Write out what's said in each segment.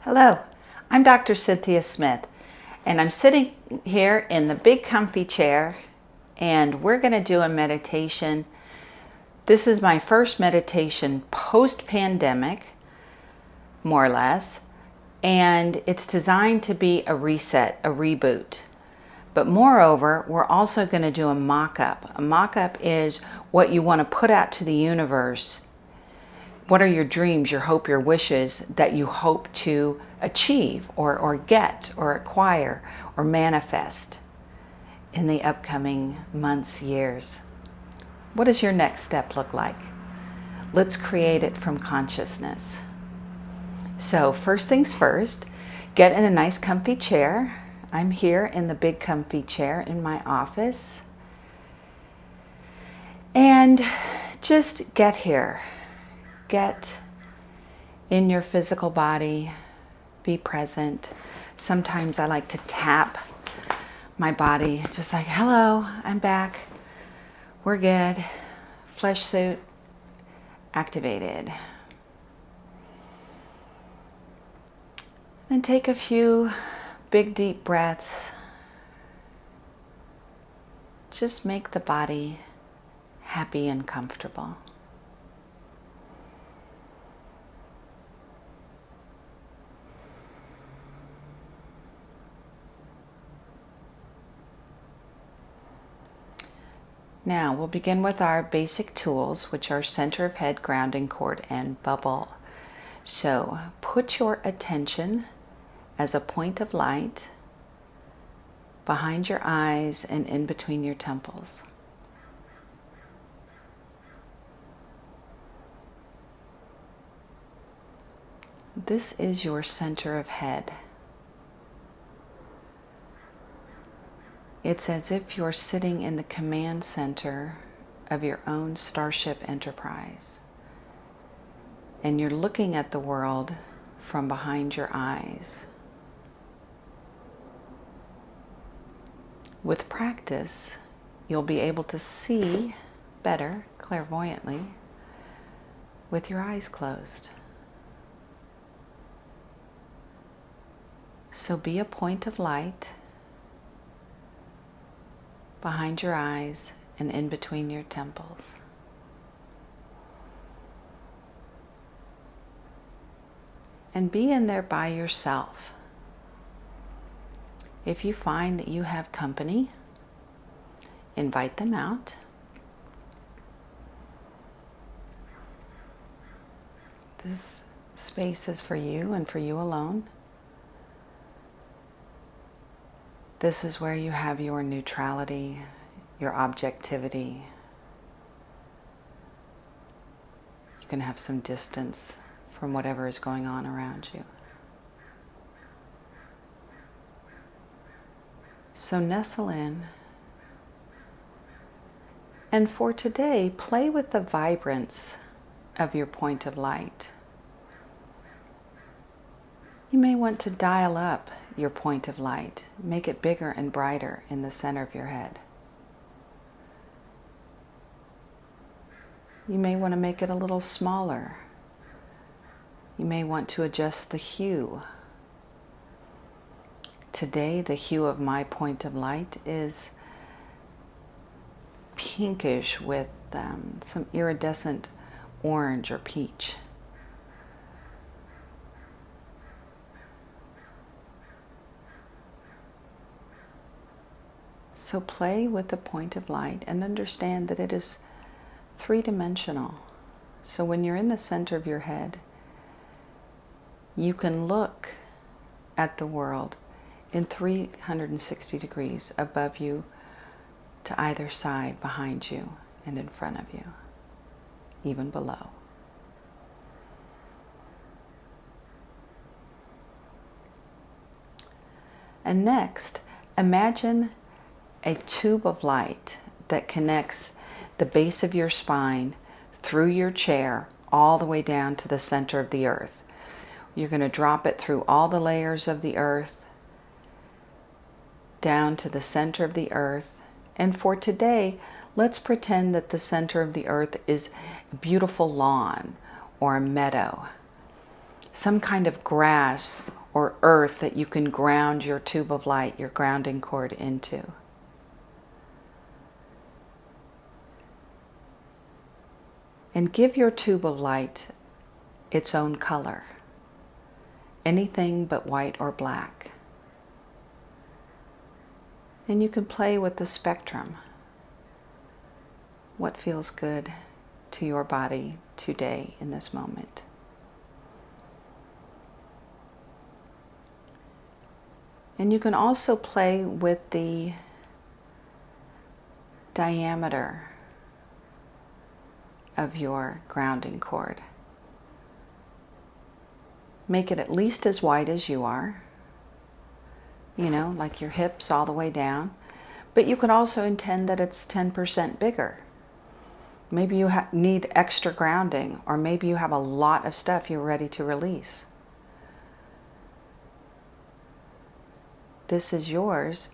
Hello, I'm Dr. Cynthia Smith, and I'm sitting here in the big comfy chair, and we're going to do a meditation. This is my first meditation post-pandemic, more or less, and it's designed to be a reset, a reboot. But moreover, we're also going to do a mock-up. A mock-up is what you want to put out to the universe. What are your dreams, your hope, your wishes that you hope to achieve or get or acquire or manifest in the upcoming months, years? What does your next step look like? Let's create it from consciousness. So first things first, get in a nice comfy chair. I'm here in the big comfy chair in my office. And just get here. Get in your physical body, be present. Sometimes I like to tap my body, just like, hello, I'm back. We're good. Flesh suit activated. And take a few big deep breaths. Just make the body happy and comfortable. Now we'll begin with our basic tools, which are center of head, grounding cord, and bubble. So put your attention as a point of light behind your eyes and in between your temples. This is your center of head. It's as if you're sitting in the command center of your own starship enterprise, and you're looking at the world from behind your eyes. With practice, you'll be able to see better clairvoyantly with your eyes closed. So be a point of light behind your eyes and in between your temples. And be in there by yourself. If you find that you have company, invite them out. This space is for you and for you alone. This is where you have your neutrality, your objectivity. You can have some distance from whatever is going on around you. So nestle in. And for today, play with the vibrance of your point of light. You may want to dial up your point of light, make it bigger and brighter in the center of your head. You may want to make it a little smaller. You may want to adjust the hue. Today, the hue of my point of light is pinkish with some iridescent orange or peach. So play with the point of light and understand that it is three-dimensional. So when you're in the center of your head, you can look at the world in 360 degrees above you, to either side, behind you, and in front of you, even below. And next, imagine a tube of light that connects the base of your spine through your chair all the way down to the center of the earth. You're going to drop it through all the layers of the earth, down to the center of the earth. And for today, let's pretend that the center of the earth is a beautiful lawn or a meadow. some kind of grass or earth that you can ground your tube of light, your grounding cord into. And give your tube of light its own color. Anything but white or black. And you can play with the spectrum. What feels good to your body today in this moment? And you can also play with the diameter of your grounding cord. Make it at least as wide as you are, you know, like your hips all the way down. But you could also intend that it's 10% bigger. Maybe you need extra grounding, or maybe you have a lot of stuff you're ready to release. This is yours,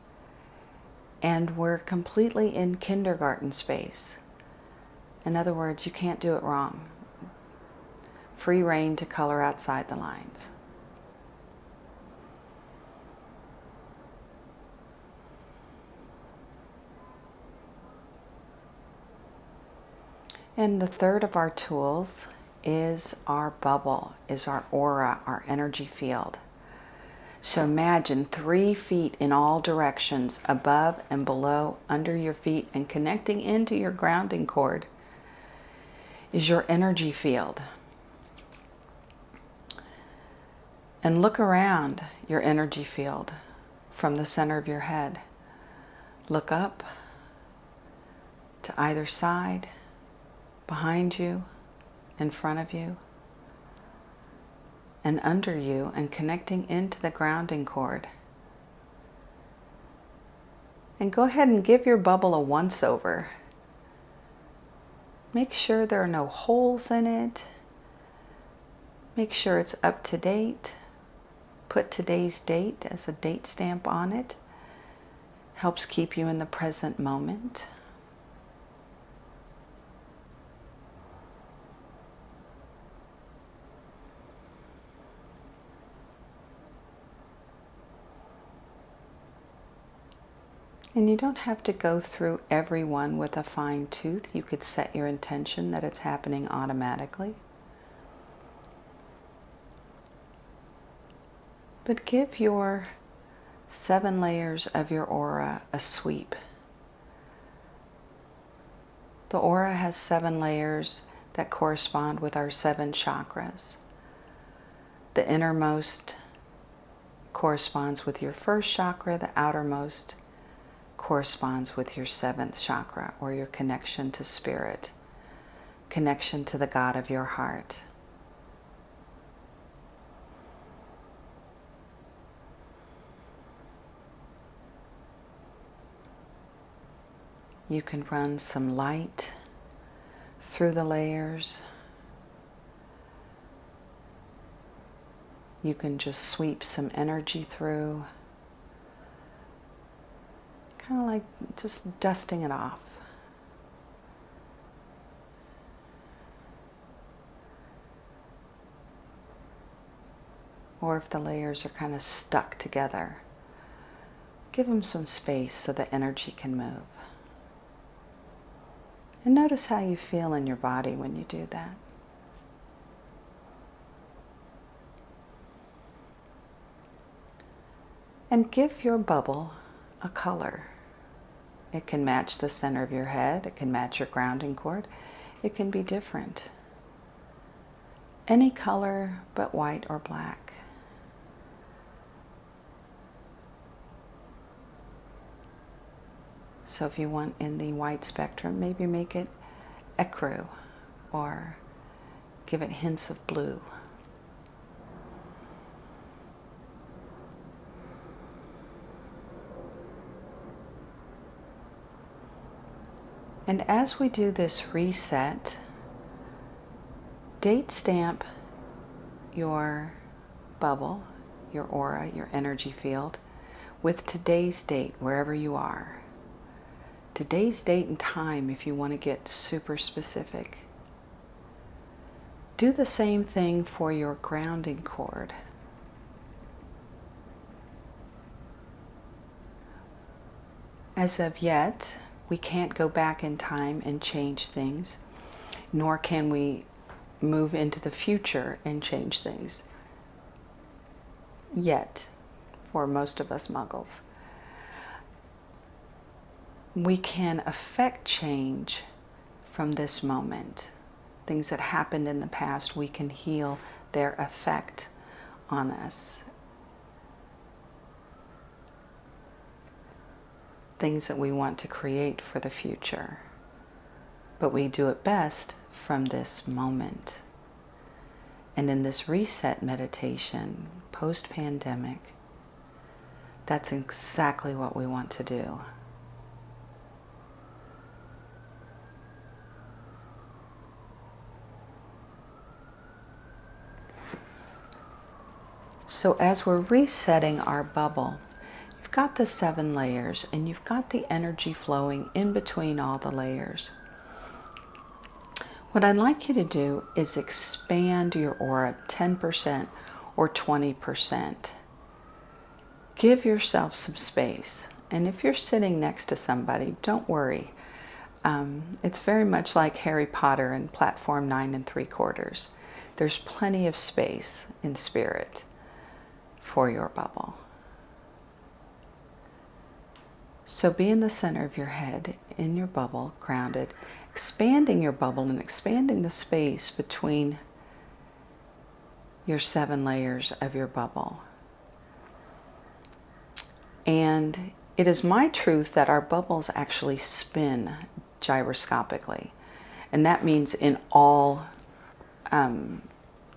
and we're completely in kindergarten space. In other words, you can't do it wrong. Free reign to color outside the lines. And the third of our tools is our bubble, is our aura, our energy field. So imagine 3 feet in all directions, above and below, under your feet, and connecting into your grounding cord is your energy field. And look around your energy field from the center of your head. Look up to either side, behind you, in front of you, and under you, and connecting into the grounding cord. And go ahead and give your bubble a once-over. Make sure there are no holes in it. Make sure it's up to date. Put today's date as a date stamp on it. Helps keep you in the present moment. And you don't have to go through every one with a fine tooth. You could set your intention that it's happening automatically. But give your 7 layers of your aura a sweep. The aura has 7 layers that correspond with our 7 chakras. The innermost corresponds with your first chakra, the outermost corresponds with your 7th chakra, or your connection to spirit, connection to the God of your heart. You can run some light through the layers. You can just sweep some energy through. Kind of like just dusting it off. Or if the layers are kind of stuck together, give them some space so the energy can move. And notice how you feel in your body when you do that. And give your bubble a color. It can match the center of your head. It can match your grounding cord. It can be different. Any color but white or black. So if you want in the white spectrum, maybe make it ecru or give it hints of blue. And as we do this reset, date stamp your bubble, your aura, your energy field with today's date, wherever you are. Today's date and time if you want to get super specific. Do the same thing for your grounding cord. As of yet, we can't go back in time and change things, nor can we move into the future and change things. Yet, for most of us muggles. We can affect change from this moment. Things that happened in the past, we can heal their effect on us. Things that we want to create for the future. But we do it best from this moment. And in this reset meditation, post-pandemic, that's exactly what we want to do. So as we're resetting our bubble, you've got the 7 layers and you've got the energy flowing in between all the layers. What I'd like you to do is expand your aura 10% or 20%. Give yourself some space. And if you're sitting next to somebody, don't worry. It's very much like Harry Potter and platform 9 3/4. There's plenty of space in spirit for your bubble. So be in the center of your head, in your bubble, grounded, expanding your bubble and expanding the space between your 7 layers of your bubble. And it is my truth that our bubbles actually spin gyroscopically. And that means in all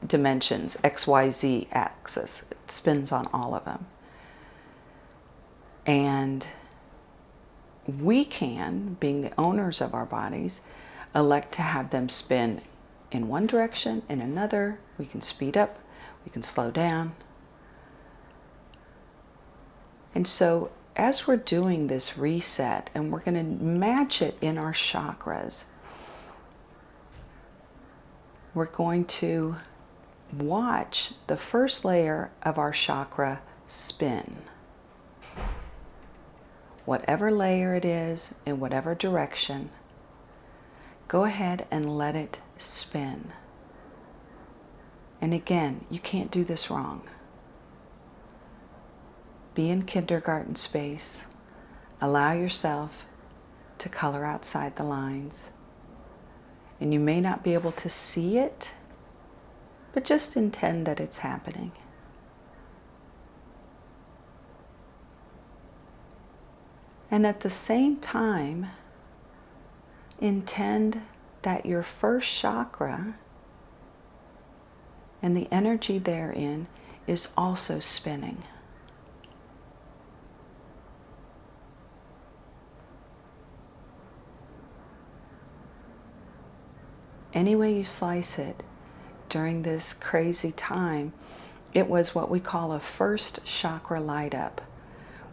dimensions, XYZ axis. It spins on all of them. And we can, being the owners of our bodies, elect to have them spin in one direction, in another. We can speed up, we can slow down. And so as we're doing this reset, and we're going to match it in our chakras, we're going to watch the first layer of our chakra spin. Whatever layer it is, in whatever direction, go ahead and let it spin. And again, you can't do this wrong. Be in kindergarten space. Allow yourself to color outside the lines. And you may not be able to see it, but just intend that it's happening. And at the same time, intend that your first chakra and the energy therein is also spinning. Any way you slice it, during this crazy time, it was what we call a first chakra light up.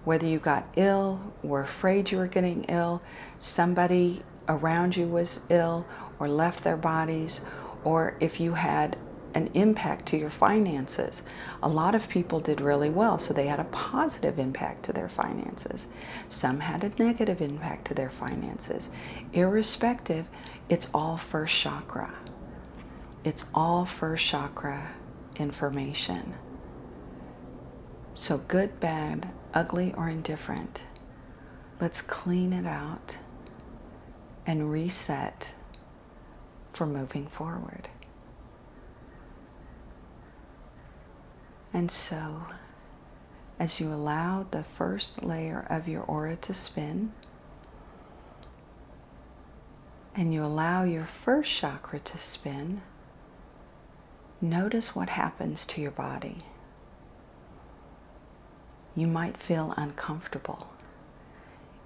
Whether you got ill, were afraid you were getting ill, somebody around you was ill or left their bodies, or if you had an impact to your finances. A lot of people did really well, so they had a positive impact to their finances. Some had a negative impact to their finances. Irrespective, it's all first chakra. It's all first chakra information. So good, bad, ugly, or indifferent, let's clean it out and reset for moving forward. And so, as you allow the first layer of your aura to spin, and you allow your first chakra to spin, notice what happens to your body. You might feel uncomfortable.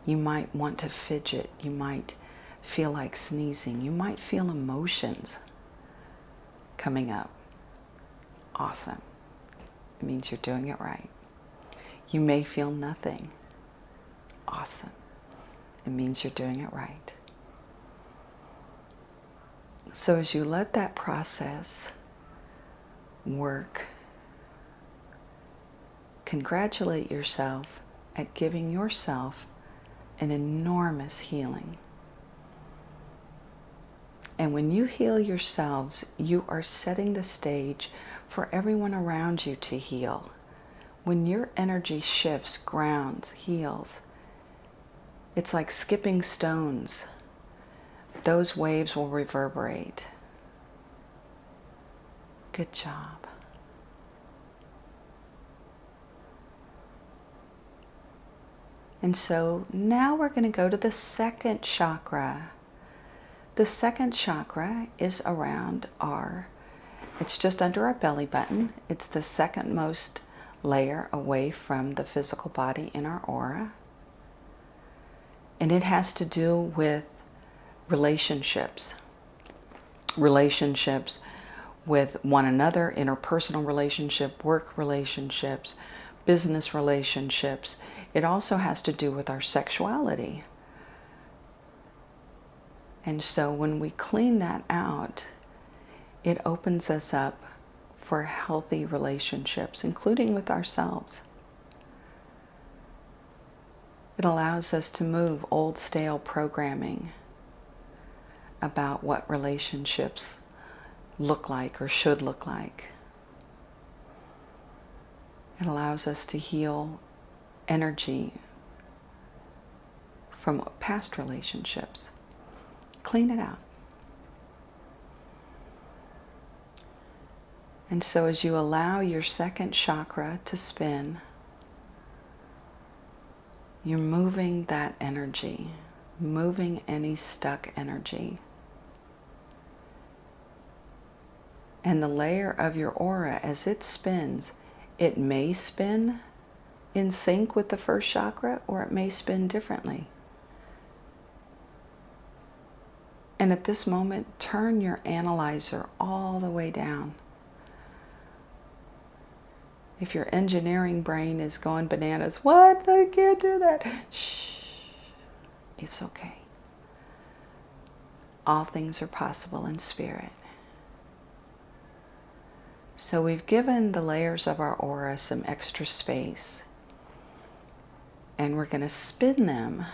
You might want to fidget. You might feel like sneezing. You might feel emotions coming up. Awesome. It means you're doing it right. You may feel nothing. Awesome. It means you're doing it right. So as you let that process work. Congratulate yourself at giving yourself an enormous healing. And when you heal yourselves, you are setting the stage for everyone around you to heal. When your energy shifts, grounds, heals, it's like skipping stones. Those waves will reverberate. Good job. And so now we're going to go to the second chakra. The second chakra is around it's just under our belly button. It's the second most layer away from the physical body in our aura. And it has to do with relationships. Relationships with one another, interpersonal relationship, work relationships, business relationships. It also has to do with our sexuality. And so when we clean that out, it opens us up for healthy relationships, including with ourselves. It allows us to move old stale programming about what relationships look like or should look like. It allows us to heal energy from past relationships. Clean it out. And so as you allow your second chakra to spin, you're moving that energy, moving any stuck energy. And the layer of your aura, as it spins, it may spin in sync with the first chakra, or it may spin differently. And at this moment, turn your analyzer all the way down. If your engineering brain is going bananas, what? I can't do that. Shh. It's okay. All things are possible in spirit. So we've given the layers of our aura some extra space. And we're going to spin them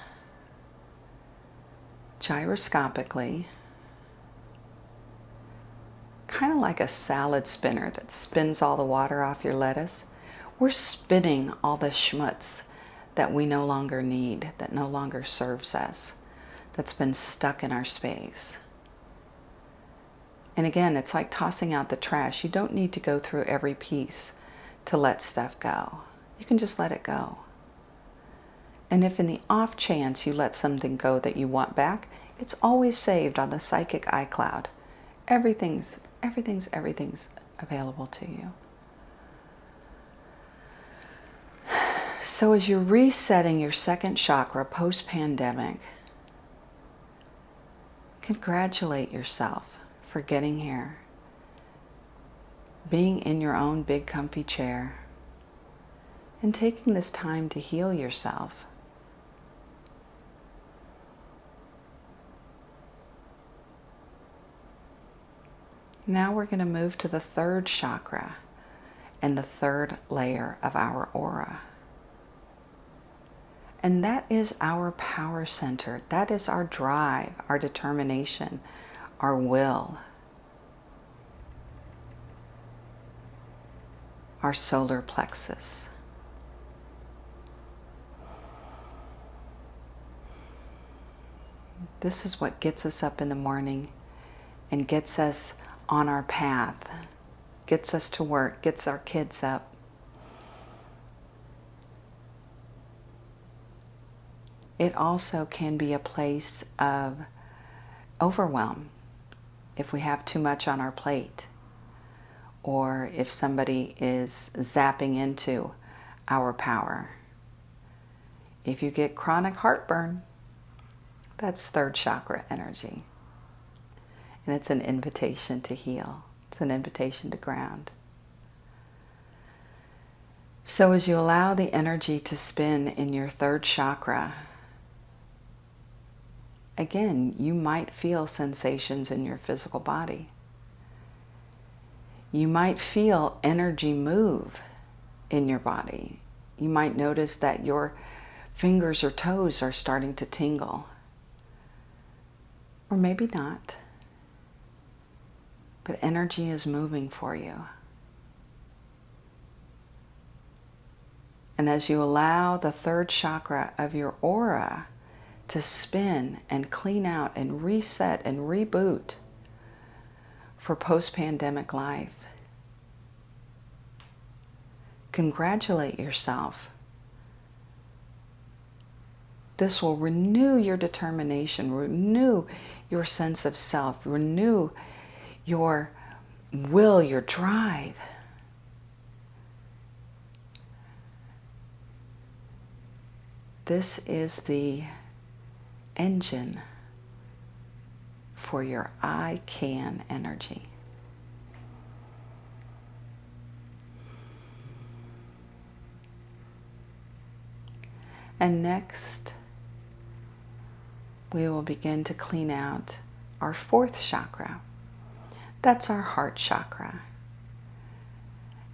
gyroscopically, kind of like a salad spinner that spins all the water off your lettuce. We're spinning all the schmutz that we no longer need, that no longer serves us, that's been stuck in our space. And again, it's like tossing out the trash. You don't need to go through every piece to let stuff go. You can just let it go. And if in the off chance you let something go that you want back, it's always saved on the psychic iCloud. Everything's available to you. So as you're resetting your second chakra post-pandemic, congratulate yourself for getting here. Being in your own big comfy chair and taking this time to heal yourself. Now we're going to move to the third chakra and the third layer of our aura. And that is our power center. That is our drive, our determination, our will, our solar plexus. This is what gets us up in the morning and gets us on our path, gets us to work, gets our kids up. It also can be a place of overwhelm if we have too much on our plate, or if somebody is zapping into our power. If you get chronic heartburn, that's third chakra energy. And it's an invitation to heal. It's an invitation to ground. So as you allow the energy to spin in your third chakra, again, you might feel sensations in your physical body. You might feel energy move in your body. You might notice that your fingers or toes are starting to tingle. Or maybe not. But energy is moving for you. And as you allow the third chakra of your aura to spin and clean out and reset and reboot for post-pandemic life, congratulate yourself. This will renew your determination, renew your sense of self, renew your will, your drive. This is the engine for your I can energy. And next, we will begin to clean out our fourth chakra. That's our heart chakra.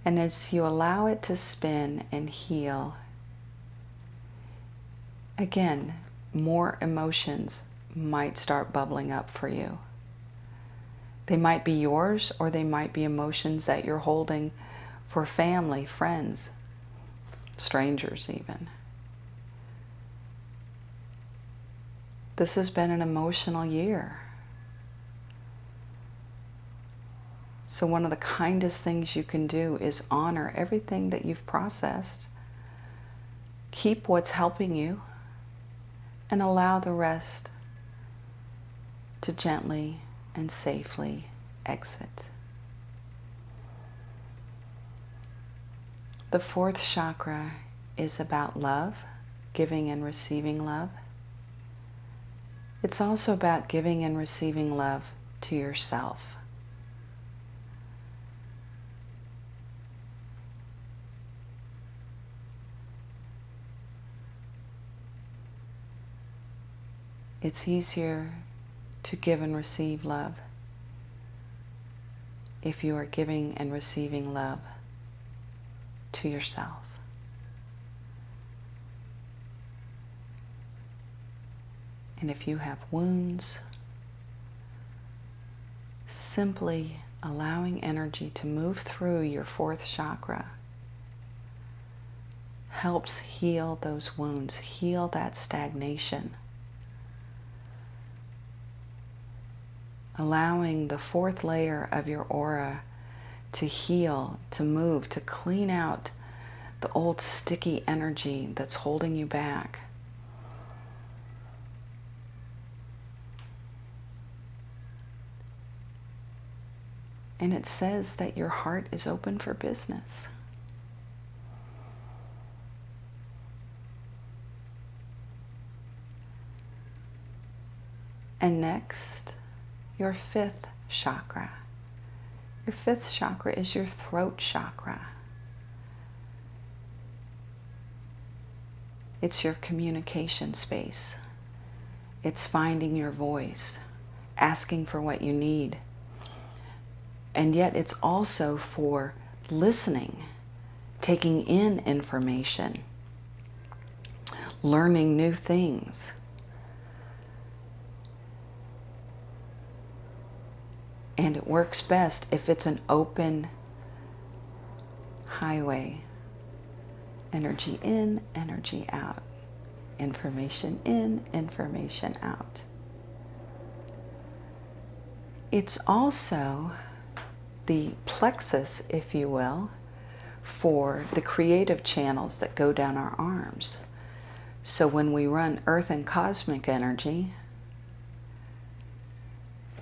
And as you allow it to spin and heal, again, more emotions might start bubbling up for you. They might be yours, or they might be emotions that you're holding for family, friends, strangers even. This has been an emotional year. So one of the kindest things you can do is honor everything that you've processed. Keep what's helping you and allow the rest to gently and safely exit. The fourth chakra is about love, giving and receiving love. It's also about giving and receiving love to yourself. It's easier to give and receive love if you are giving and receiving love to yourself. And if you have wounds, simply allowing energy to move through your fourth chakra helps heal those wounds, heal that stagnation. Allowing the fourth layer of your aura to heal, to move, to clean out the old sticky energy that's holding you back. And it says that your heart is open for business. And next, your fifth chakra. Your fifth chakra is your throat chakra. It's your communication space. It's finding your voice, asking for what you need. And yet it's also for listening, taking in information, learning new things. And it works best if it's an open highway. Energy in, energy out. Information in, information out. It's also the plexus, if you will, for the creative channels that go down our arms. So when we run earth and cosmic energy,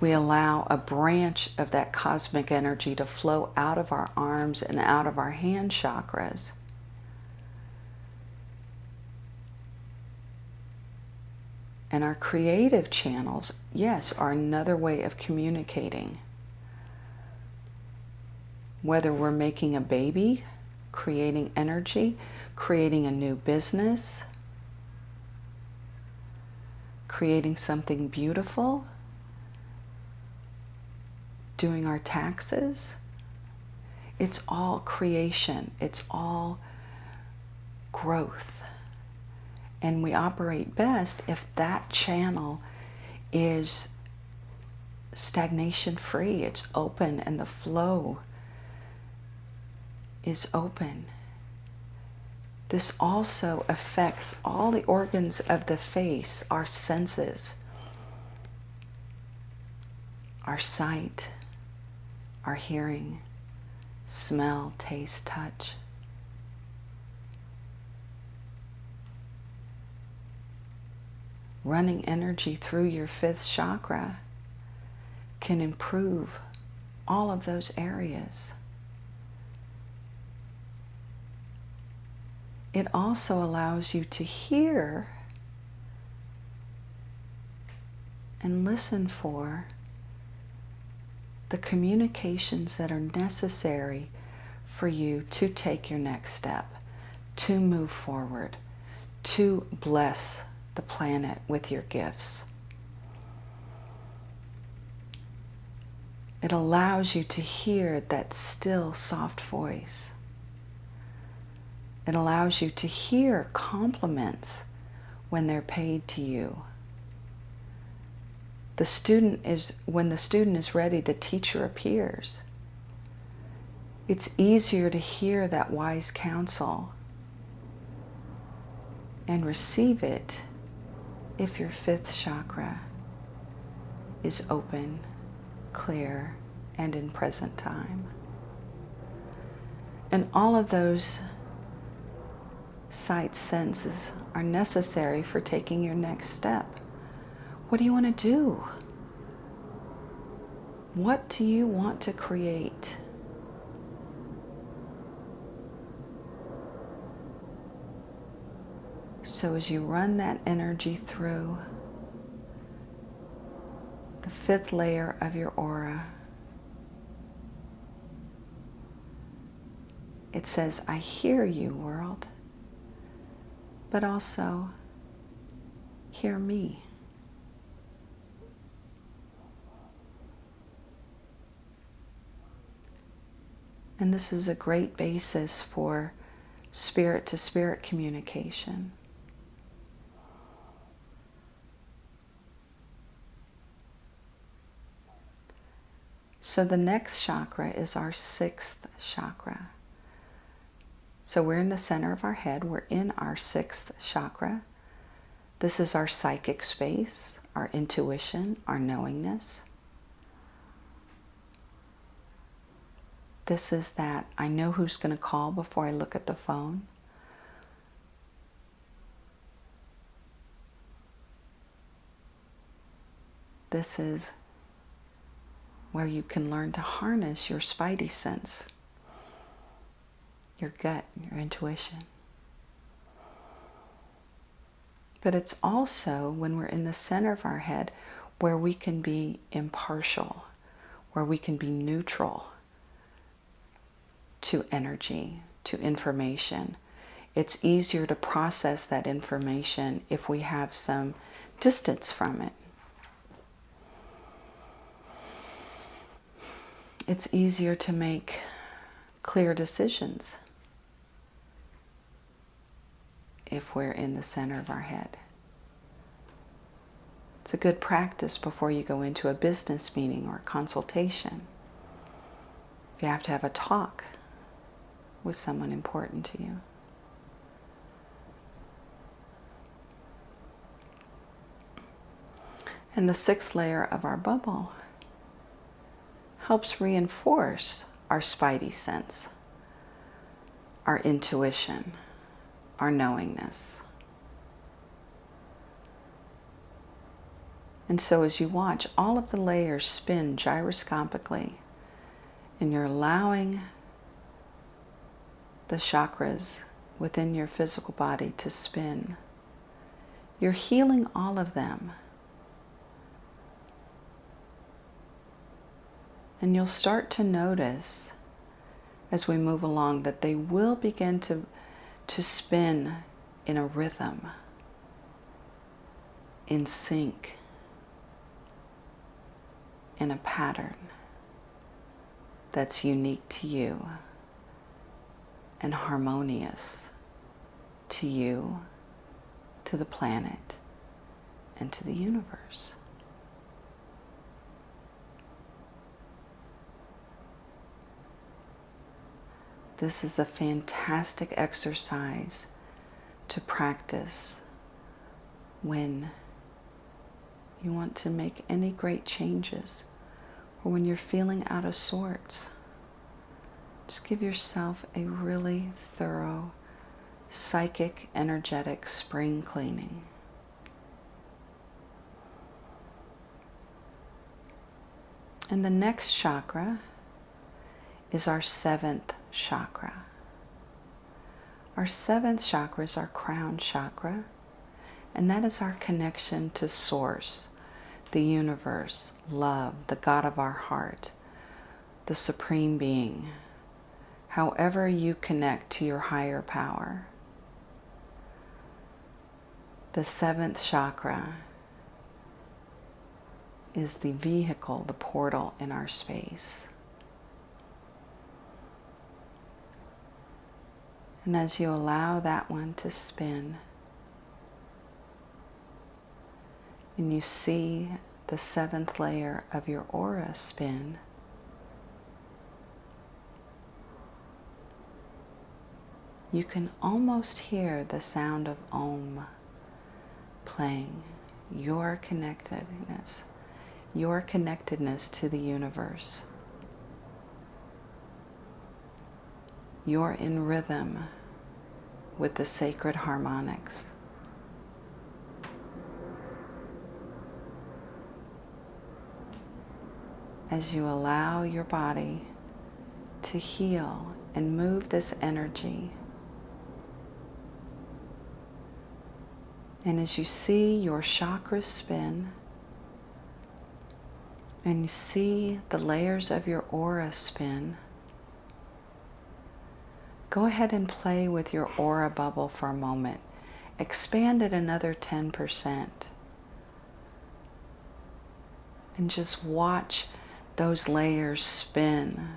we allow a branch of that cosmic energy to flow out of our arms and out of our hand chakras. And our creative channels, yes, are another way of communicating. Whether we're making a baby, creating energy, creating a new business, creating something beautiful, doing our taxes, It's all creation. It's all growth. And we operate best if that channel is stagnation free. It's open and the flow is open. This also affects all the organs of the face, our senses, our sight, our hearing, smell, taste, touch. Running energy through your fifth chakra can improve all of those areas. It also allows you to hear and listen for the communications that are necessary for you to take your next step, to move forward, to bless the planet with your gifts. It allows you to hear that still, soft voice. It allows you to hear compliments when they're paid to you. When the student is ready, the teacher appears. It's easier to hear that wise counsel and receive it if your fifth chakra is open, clear, and in present time. And all of those sight senses are necessary for taking your next step. What do you want to do? What do you want to create? So as you run that energy through the fifth layer of your aura, it says, I hear you, world, but also hear me. And this is a great basis for spirit-to-spirit communication. So the next chakra is our sixth chakra. So we're in the center of our head. We're in our sixth chakra. This is our psychic space, our intuition, our knowingness. This is that I know who's going to call before I look at the phone. This is where you can learn to harness your spidey sense, your gut, your intuition. But it's also when we're in the center of our head where we can be impartial, where we can be neutral to energy, to information. It's easier to process that information if we have some distance from it. It's easier to make clear decisions if we're in the center of our head. It's a good practice before you go into a business meeting or a consultation. You have to have a talk with someone important to you. And the sixth layer of our bubble helps reinforce our spidey sense, our intuition, our knowingness. And so as you watch all of the layers spin gyroscopically, and you're allowing the chakras within your physical body to spin, you're healing all of them. And you'll start to notice as we move along that they will begin to spin in a rhythm, in sync, in a pattern that's unique to you. and harmonious to you, to the planet, and to the universe. This is a fantastic exercise to practice when you want to make any great changes or when you're feeling out of sorts. Just give yourself a really thorough psychic, energetic spring cleaning. And the next chakra is our 7th chakra. Our 7th chakra is our crown chakra, and that is our connection to Source, the universe, love, the God of our heart, the Supreme Being, however you connect to your higher power. The 7th chakra is the vehicle, the portal in our space. And as you allow that one to spin, and you see the 7th layer of your aura spin, you can almost hear the sound of Om playing, your connectedness to the universe. You're in rhythm with the sacred harmonics. As you allow your body to heal and move this energy, and as you see your chakras spin, and you see the layers of your aura spin, go ahead and play with your aura bubble for a moment. Expand it another 10%. And just watch those layers spin.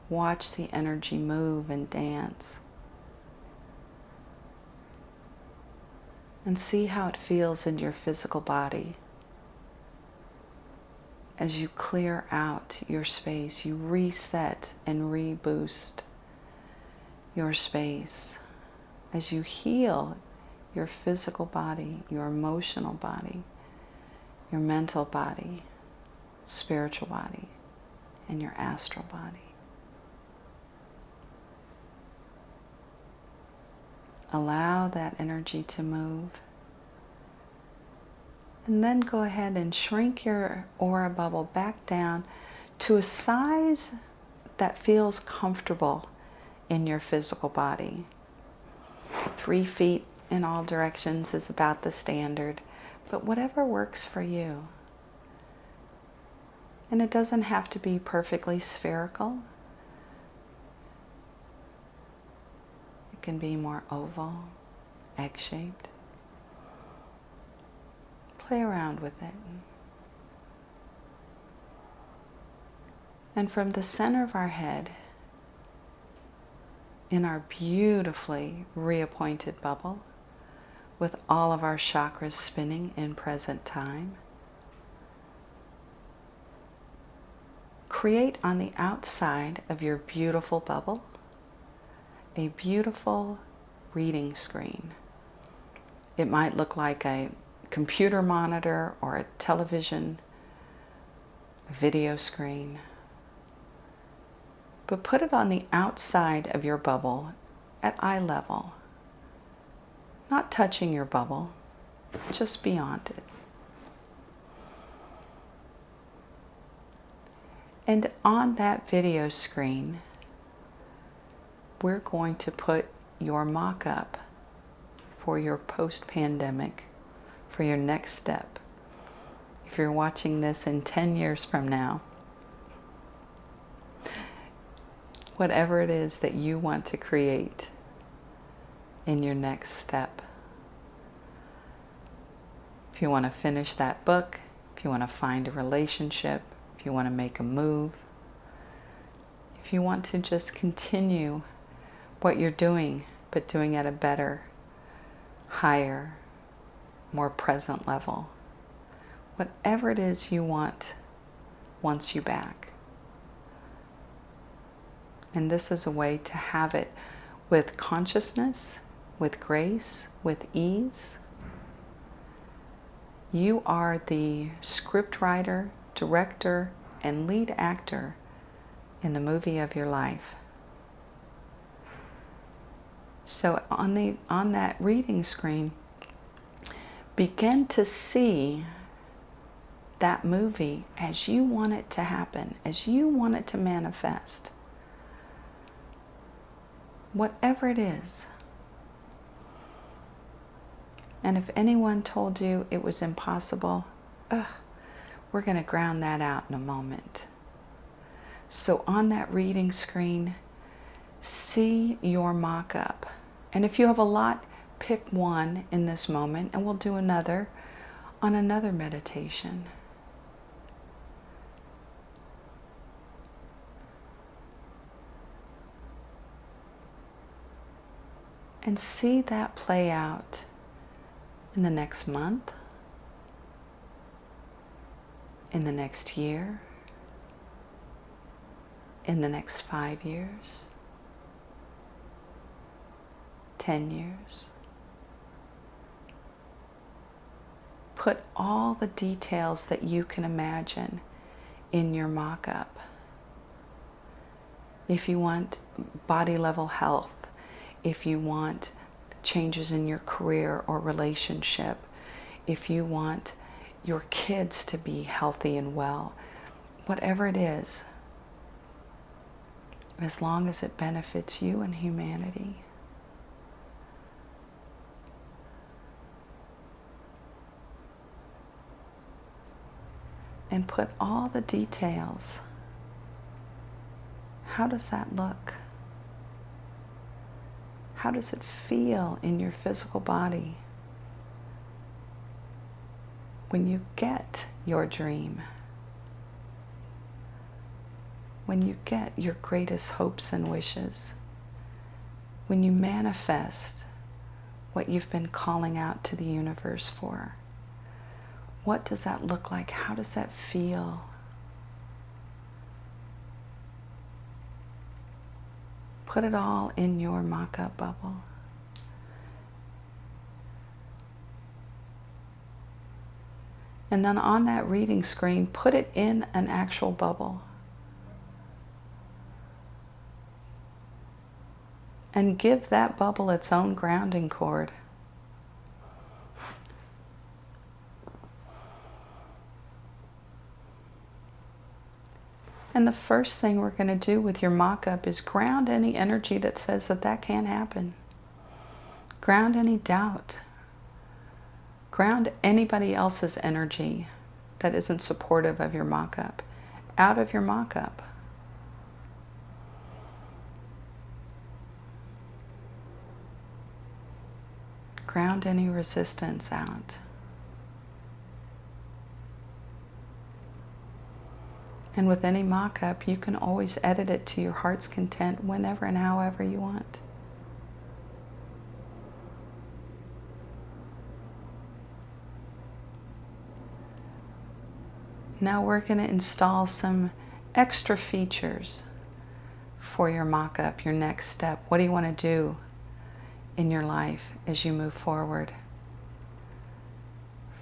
Watch the energy move and dance. And see how it feels in your physical body. As you clear out your space, you reset and reboost your space. As you heal your physical body, your emotional body, your mental body, spiritual body, and your astral body. Allow that energy to move. And then go ahead and shrink your aura bubble back down to a size that feels comfortable in your physical body. 3 feet in all directions is about the standard, but whatever works for you. And it doesn't have to be perfectly spherical. It can be more oval, egg-shaped. Play around with it. And from the center of our head, in our beautifully reappointed bubble, with all of our chakras spinning in present time, create on the outside of your beautiful bubble a beautiful reading screen. It might look like a computer monitor or a television, a video screen. But put it on the outside of your bubble at eye level, not touching your bubble, just beyond it. And on that video screen, we're going to put your mock-up for your post-pandemic, for your next step. If you're watching this in 10 years from now, whatever it is that you want to create in your next step. If you want to finish that book, if you want to find a relationship, if you want to make a move, if you want to just continue what you're doing, but doing at a better, higher, more present level. Whatever it is you want wants you back. And this is a way to have it with consciousness, with grace, with ease. You are the script writer, director, and lead actor in the movie of your life. So on that reading screen, begin to see that movie as you want it to happen, as you want it to manifest. Whatever it is. And if anyone told you it was impossible, we're going to ground that out in a moment. So on that reading screen, see your mock-up. And if you have a lot, pick one in this moment, and we'll do another on another meditation. And see that play out in the next month, in the next year, in the next 5 years, 10 years. Put all the details that you can imagine in your mock-up. If you want body level health, if you want changes in your career or relationship, if you want your kids to be healthy and well, whatever it is, as long as it benefits you and humanity. And put all the details. How does that look? How does it feel in your physical body when you get your dream? When you get your greatest hopes and wishes? When you manifest what you've been calling out to the universe for? What does that look like? How does that feel? Put it all in your mock-up bubble. And then on that reading screen, put it in an actual bubble. And give that bubble its own grounding cord. And the first thing we're going to do with your mock-up is ground any energy that says that that can't happen. Ground any doubt. Ground anybody else's energy that isn't supportive of your mock-up out of your mock-up. Ground any resistance out. And with any mock-up, you can always edit it to your heart's content whenever and however you want. Now we're going to install some extra features for your mock-up, your next step. What do you want to do in your life as you move forward?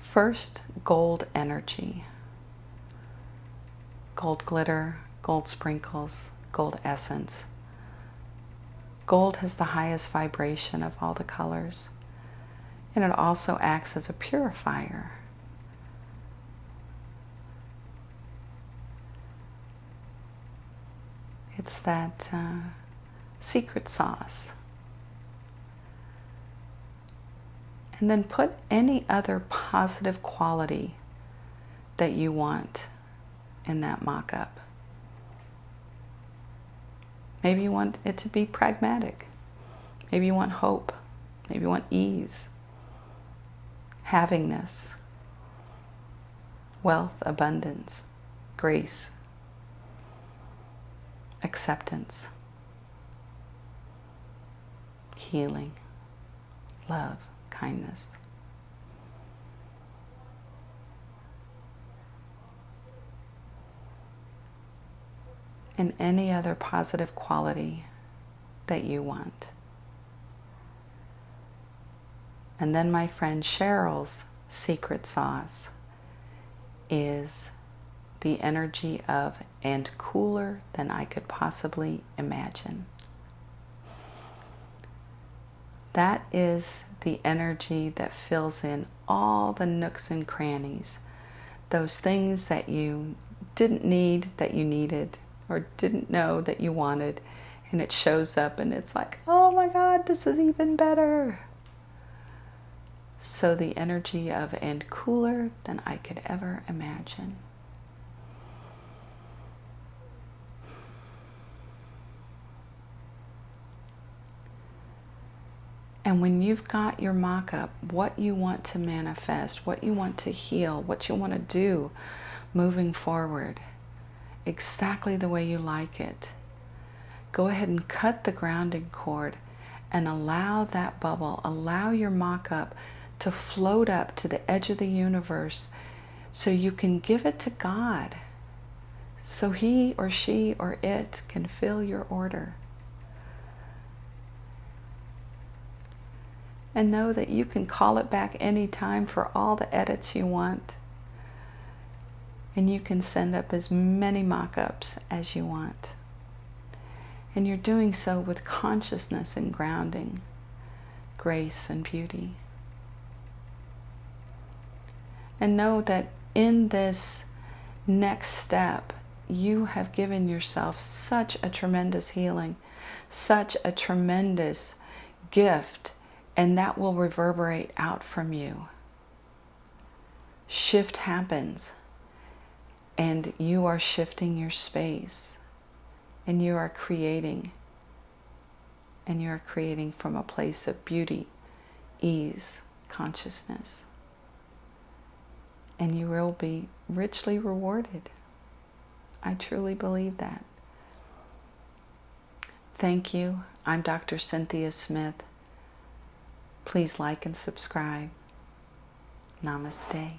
First, gold energy. Gold glitter, gold sprinkles, gold essence. Gold has the highest vibration of all the colors, and it also acts as a purifier. It's that secret sauce. And then put any other positive quality that you want in that mock-up. Maybe you want it to be pragmatic. Maybe you want hope. Maybe you want ease, havingness, wealth, abundance, grace, acceptance. healing, love, kindness. And any other positive quality that you want. And then my friend Cheryl's secret sauce is the energy of "and cooler than I could possibly imagine." That is the energy that fills in all the nooks and crannies, those things that you didn't need that you needed, or didn't know that you wanted, and it shows up and it's like, oh my God, this is even better. So the energy of "and cooler than I could ever imagine." And when you've got your mock-up, what you want to manifest, what you want to heal, what you want to do moving forward, exactly the way you like it, go ahead and cut the grounding cord and allow that bubble, allow your mock-up to float up to the edge of the universe so you can give it to God, so he or she or it can fill your order. And know that you can call it back anytime for all the edits you want. And you can send up as many mock-ups as you want. And you're doing so with consciousness and grounding, grace and beauty. And know that in this next step, you have given yourself such a tremendous healing, such a tremendous gift, and that will reverberate out from you. Shift happens, and you are shifting your space, and you are creating, from a place of beauty, ease, consciousness. And you will be richly rewarded. I truly believe that. Thank you. I'm Dr. Cynthia Smith. Please like and subscribe. Namaste.